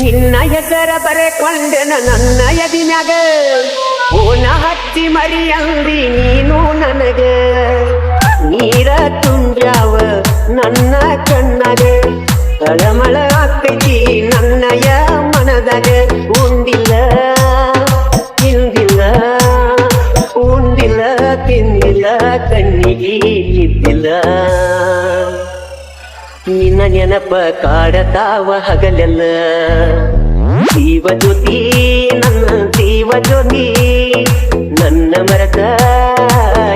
ನಿನ್ನ ಹೆಸರ ಬರೆಕೊಂಡೆನ ನನ್ನ ಎದಿನ್ಯಾಗ ಓನ ಹಚ್ಚಿ ಮರಿಯಂದಿ ನೀನು ನನಗ ನೀರ ತುಂಬ್ಯಾವ ನನ್ನ ಕಣ್ಣಾಗ ತಳಮಳ ಆಕೈತಿ ನನ್ನಯ ಮನದಾಗ ಉಂಡಿಲ್ಲ ತಿಂದಿಲ್ಲ ಉಂಡಿಲ್ಲ ತಿಂದಿಲ್ಲ ಕಣ್ಣಿಗೆ ನಿದ್ದಿಲ್ಲ ನಿನ್ನ ನೆನಪ ಕಾಡತಾವ ಹಗಲೆಲ್ಲ ಜೀವ ಜ್ಯೋತಿ ನನ್ನ ಜೀವ ಜ್ಯೋತಿ ನನ್ನ ಮರತ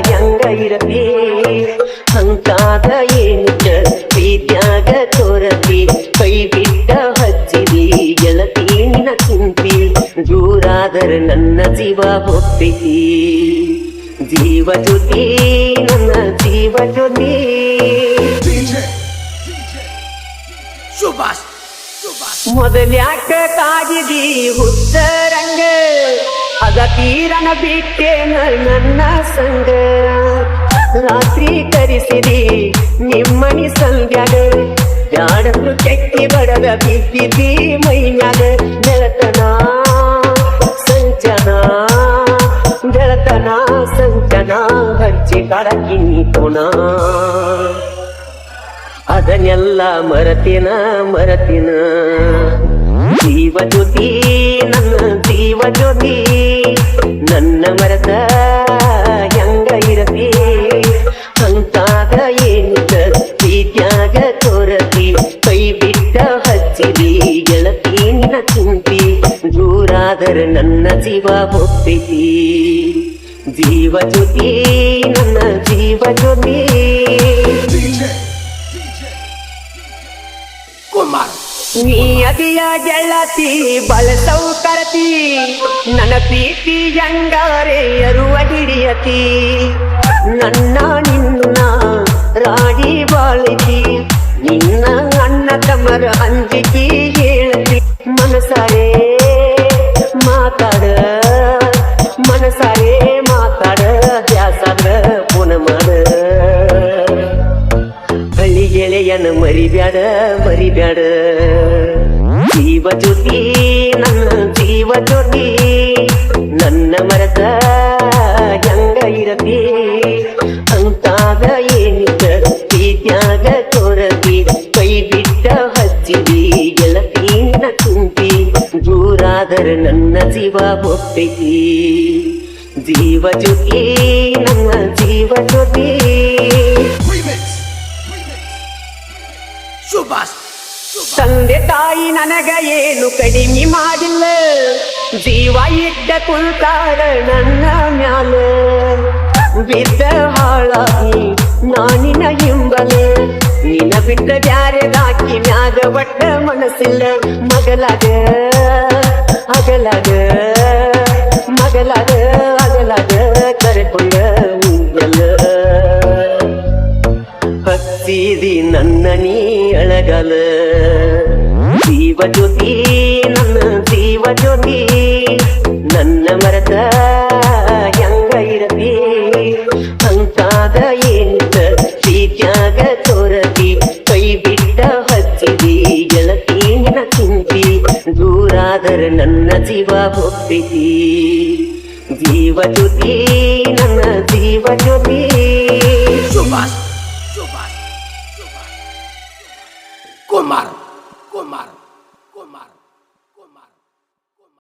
ಹೆಂಗ ಇರತಿ ಹಂಕಾದ ಏನು ಪ್ರೀತ್ಯಾಗ ತೋರತಿ ಕೈ ಬಿಟ್ಟ ಹಚ್ಚಿದಿ ಗೆಳತಿ ನಿನ್ನ ಚಿಂತಿ ದೂರಾದರ ನನ್ನ ಜೀವ ಹೋಗ್ತೈತಿ ಜೀವ ಜ್ಯೋತಿ ನನ್ನ ಜೀವ ಜ್ಯೋತಿ ಮೊದಲ್ಯಾಕ ಕಾಗಿದಿ ಹುತ್ತರಂಗ ಅದ ತೀರನ ಬಿಟ್ಟೇನ ನನ್ನ ಸಂಗ ರಾತ್ರಿ ಕರಿಸಿದಿ ನಿಮ್ಮನಿ ಸಂಧ್ಯಾಗ ಬ್ಯಾಡಂದ್ರು ಕೆಟ್ಟಿ ಬಡದ ಬಿದ್ದಿದ್ದಿ ಮೈನ್ಯಾಗ ಗೆಳತನ ಸಂಚನ ಗೆಳತನ ಸಂಚನ ಹಚ್ಚಿ ಕಡಕಿ ನೀತೋಣ ಅದನ್ನೆಲ್ಲ ಮರತಿನ ಮರತಿನ ಜೀವ ಜ್ಯೋತಿ ನನ್ನ ಜೀವ ಜ್ಯೋತಿ ನನ್ನ ಮರತ ಹೆಂಗ ಇರತಿ ಹಂತಾದ ಏನಿದ ಪ್ರೀತ್ಯಾಗ ತೋರತಿ ಕೈ ಬಿಟ್ಟ ಹಚ್ಚಿದಿ ಗೆಳತಿ ನಿನ್ನ ಚಿಂತಿ ದೂರಾದರ ನನ್ನ ಜೀವ ಹೋಗ್ತೈತಿ ಜೀವ ಜ್ಯೋತಿ ನನ್ನ ಜೀವ ಜ್ಯೋತಿ ನೀ ಅದಿಯ ಗೆಳತಿ ಬಳಸೌ ಕರತಿ ನನ್ನ ಪ್ರೀತಿ ಹೆಂಗಾರೆ ಅರುವ ಹಿಡಿಯತಿ ನನ್ನ ನಿನ್ನ ರಾಡಿ ಬಾಳಿತಿ ನಿನ್ನ ಅಣ್ಣ ತಮ್ಮರ ಅಂಜಿಕೆ ಹೇಳತಿ ಮನಸಾರೆ ಮಾತಾಡ ಮನಸಾರೆ ಮಾತಾಡ ದ್ಯಾಸಾಗ ಪುನ ಮಾಡ ಹಳ್ಳಿ ಗೆಳೆಯನ ಮರಿಬ್ಯಾಡ ಮರಿಬ್ಯಾಡ ಜೀವ ಜ್ಯೋತಿ ನನ್ನ ಜೀವ ಜ್ಯೋತಿ ನನ್ನ ಮರತ ಹೆಂಗ ಇರತಿ ಅಂತಾದ ಏನಿದ ಪ್ರೀತ್ಯಾಗ ತೋರತಿ ಕೈ ಬಿಟ್ಟ ಹಚ್ಚಿದಿ ಗೆಳತಿ ನಿನ್ನ ಚಿಂತಿ ದೂರಾದರ ನನ್ನ ಜೀವ ಹೋಗ್ತೈತಿ ಜೀವ ಜ್ಯೋತಿ ನನ್ನ ಜೀವ ಜ್ಯೋತಿ ತಂದೆ ತಾಯಿ ನನಗ ಏನು ಕಡಿಮೆ ಮಾಡಿಲ್ಲ ಜೀವ ಇಟ್ಟ ಕುಂತಾರ ನನ್ನ ಮ್ಯಾಲ ಬಿದ್ದ ಹಾಳಾಗಿ ನಾನಿನ ಹಿಂಬಲೆ ನಿನ್ನ ಬಿಟ್ಟ ಬ್ಯಾರೆದಾಕಿ ಮ್ಯಾಗ ಒಟ್ಟ ಮನಸ್ಸಿಲ್ಲ ಮಗಲಾಗ ಅಗಲಾಗ ಮಗಲಾಗ ಅಗಲಾಗ ಕರೆಕೊಂಡ ಉಂಗಲ್ಲ ಹಚ್ಚಿದಿ ನನ್ನ ನೀ ಅಳಗಲ ಜೀವ ಜ್ಯೋತಿ ನನ್ನ ಜೀವ ಜ್ಯೋತಿ ನನ್ನ ಮರತ ಹೆಂಗ ಇರತಿ ಹಂತಾದ ಏನಿದ ಪ್ರೀತ್ಯಾಗ ತೋರತಿ ಕೈ ಬಿಟ್ಟ ಹಚ್ಚಿದಿ ಗೆಳತಿ ನಿನ್ನ ಚಿಂತಿ ದೂರಾದರ ನನ್ನ ಜೀವ ಹೋಗ್ತೈತಿ ಜೀವ ಜ್ಯೋತಿ ನನ್ನ ಜೀವ ಜ್ಯೋತಿ Kumar, Kumar, Kumar.